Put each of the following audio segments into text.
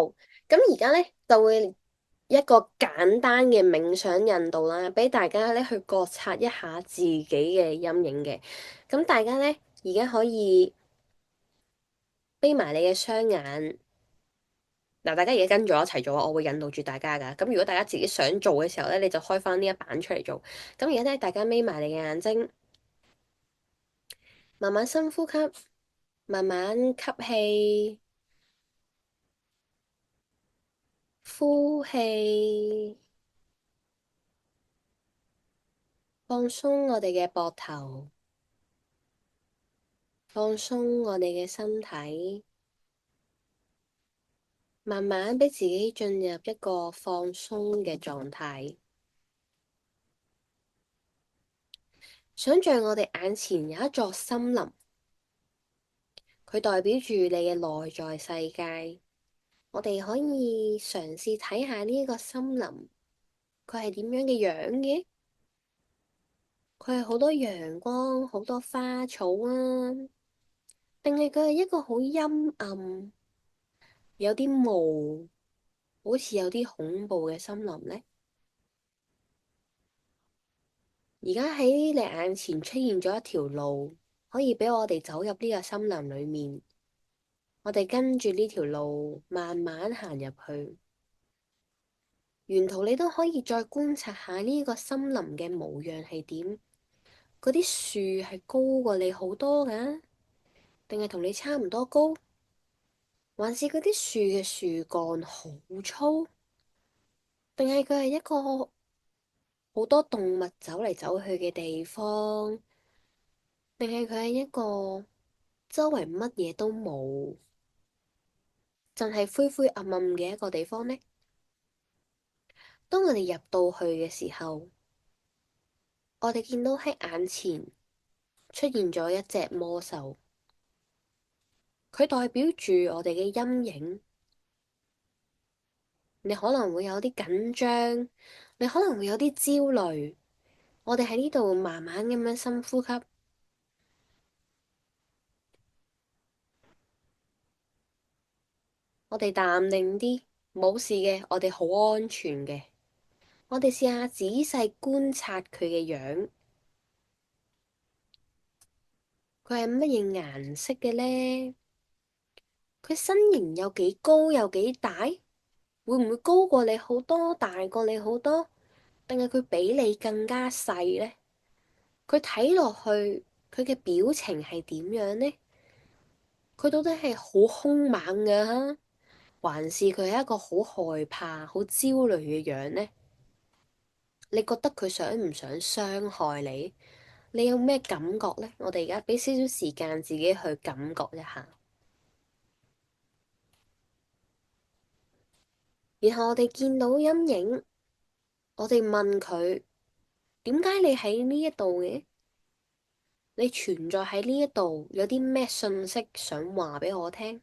好，咁而家咧就會一個簡單嘅冥想引導啦，俾大家咧去覺察一下自己嘅陰影嘅。咁大家咧而家可以閉埋你嘅雙眼。嗱，大家而家跟住我一齊做啊，我會引導住大家噶。咁如果大家自己想做嘅時候咧，你就開翻呢一版出嚟做。咁而家咧，大家眯埋你嘅眼睛，慢慢深呼吸，慢慢吸氣，呼氣，放鬆我哋嘅膊頭，放鬆我哋嘅身體，慢慢俾自己進入一個放鬆嘅狀態。想像我哋眼前有一座森林，佢代表住你嘅內在世界。我哋可以嘗試睇下呢一個森林，佢係點樣嘅樣嘅？佢係好多陽光、好多花草啊，定係佢係一個好陰暗、有啲霧，好似有啲恐怖嘅森林呢？而家喺你眼前出現咗一條路，可以俾我哋走入呢個森林裏面。我哋跟住呢條路慢慢行入去，沿途你都可以再觀察下呢個森林嘅模樣係點。嗰啲樹係高過你好多㗎，定係同你差唔多高？還是嗰啲樹嘅樹幹好粗？定係佢係一個好多動物走嚟走去嘅地方？定係佢係一個周圍乜嘢都冇，淨係灰灰暗暗嘅一個地方呢？當我哋入到去嘅時候，我哋見到喺眼前出現咗一隻魔獸，佢代表住我哋嘅陰影。你可能會有啲緊張，你可能會有啲焦慮。我哋喺呢度慢慢咁樣深呼吸，我哋淡定啲，冇事嘅，我哋好安全嘅。我哋試下仔細觀察佢嘅樣，佢係乜嘢顏色嘅呢？佢身形有幾高，有幾大？會唔會高過你好多，大過你好多？定係佢比你更加細呢？佢睇落去，佢嘅表情係點樣呢？佢到底係好兇猛㗎，還是佢係一個好害怕、好焦慮嘅樣呢？你覺得佢想唔想傷害你？你有咩感覺呢？我哋而家畀少少時間自己去感覺一下，然後我哋見到陰影，我哋問佢：點解你喺呢一度嘅？你存在喺呢一度，有啲咩信息想話畀我聽？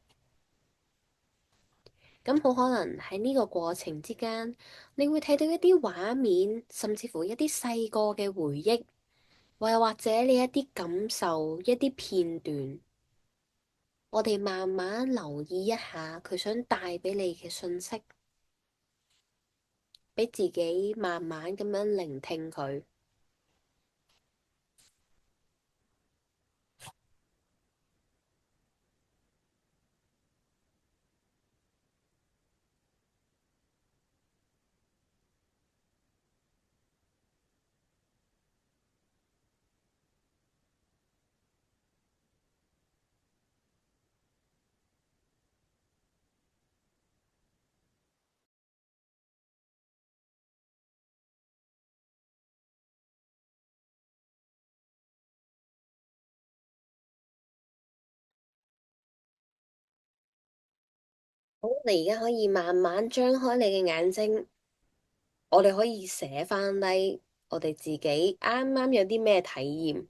咁好可能喺呢個過程之間，你會睇到一啲畫面，甚至乎一啲細個嘅回憶，又或者你一啲感受、一啲片段，我哋慢慢留意一下佢想帶畀你嘅信息，畀自己慢慢咁樣聆聽佢。好，你而家可以慢慢張開你嘅眼睛，我哋可以寫翻低我哋自己啱啱有啲咩體驗。